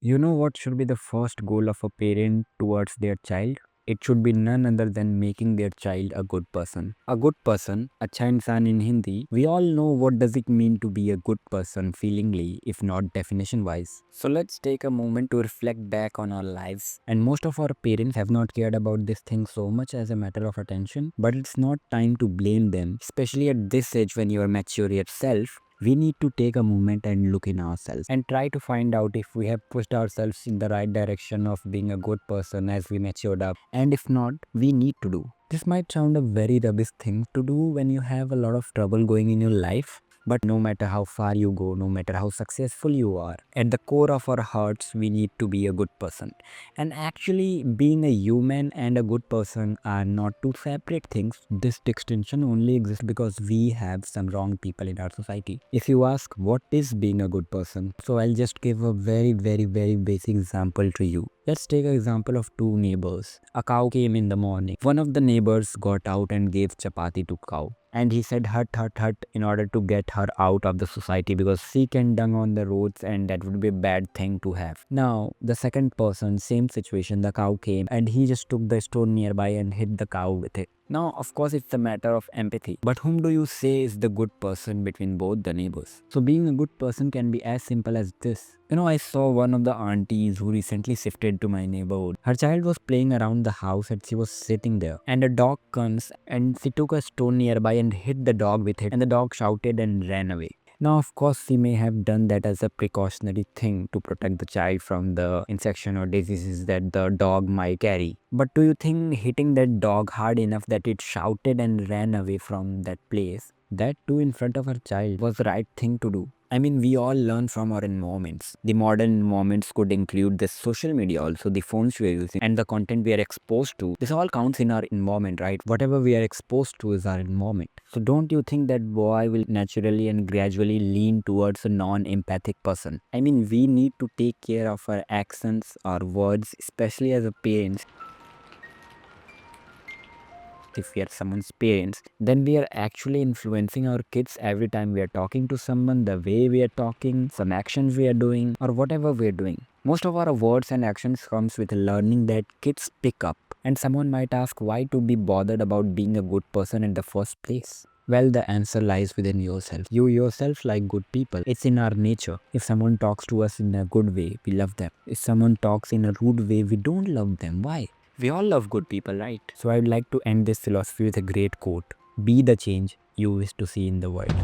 You know what should be the first goal of a parent towards their child? It should be none other than making their child a good person. A good person, अच्छा इंसान in Hindi, we all know what does it mean to be a good person feelingly, if not definition wise. So let's take a moment to reflect back on our lives. And most of our parents have not cared about this thing so much as a matter of attention, but it's not time to blame them, especially at this age when you are mature yourself. We need to take a moment and look in ourselves and try to find out if we have pushed ourselves in the right direction of being a good person as we matured up. And if not, we need to do. This might sound a very rubbish thing to do when you have a lot of trouble going in your life. But no matter how far you go, no matter how successful you are, at the core of our hearts, we need to be a good person. And actually, being a human and a good person are not two separate things. This distinction only exists because we have some wrong people in our society. If you ask what is being a good person, so I'll just give a very basic example to you. Let's take an example of two neighbors. A cow came in the morning. One of the neighbors got out and gave chapati to cow. And he said hut hut hut in order to get her out of the society because she can dung on the roads and that would be a bad thing to have. Now the second person, same situation, the cow came and he just took the stone nearby and hit the cow with it. Now, of course, it's a matter of empathy. But whom do you say is the good person between both the neighbors? So being a good person can be as simple as this. I saw one of the aunties who recently shifted to my neighborhood. Her child was playing around the house and she was sitting there. And a dog comes and she took a stone nearby and hit the dog with it. And the dog shouted and ran away. Now, of course, she may have done that as a precautionary thing to protect the child from the infection or diseases that the dog might carry. But do you think hitting that dog hard enough that it shouted and ran away from that place, that too in front of her child, was the right thing to do? I mean, we all learn from our environments. The modern environments could include the social media also, the phones we are using, and the content we are exposed to. This all counts in our environment, right? Whatever we are exposed to is our environment. So don't you think that boy will naturally and gradually lean towards a non-empathic person? I mean, we need to take care of our actions, our words, especially as a parents. If we are someone's parents, then we are actually influencing our kids every time we are talking to someone, the way we are talking, some actions we are doing, or whatever we are doing. Most of our words and actions comes with learning that kids pick up. And someone might ask why to be bothered about being a good person in the first place. Well, the answer lies within yourself. You yourself like good people. It's in our nature. If someone talks to us in a good way, we love them. If someone talks in a rude way, we don't love them. Why? We all love good people, right? So I would like to end this philosophy with a great quote. Be the change you wish to see in the world.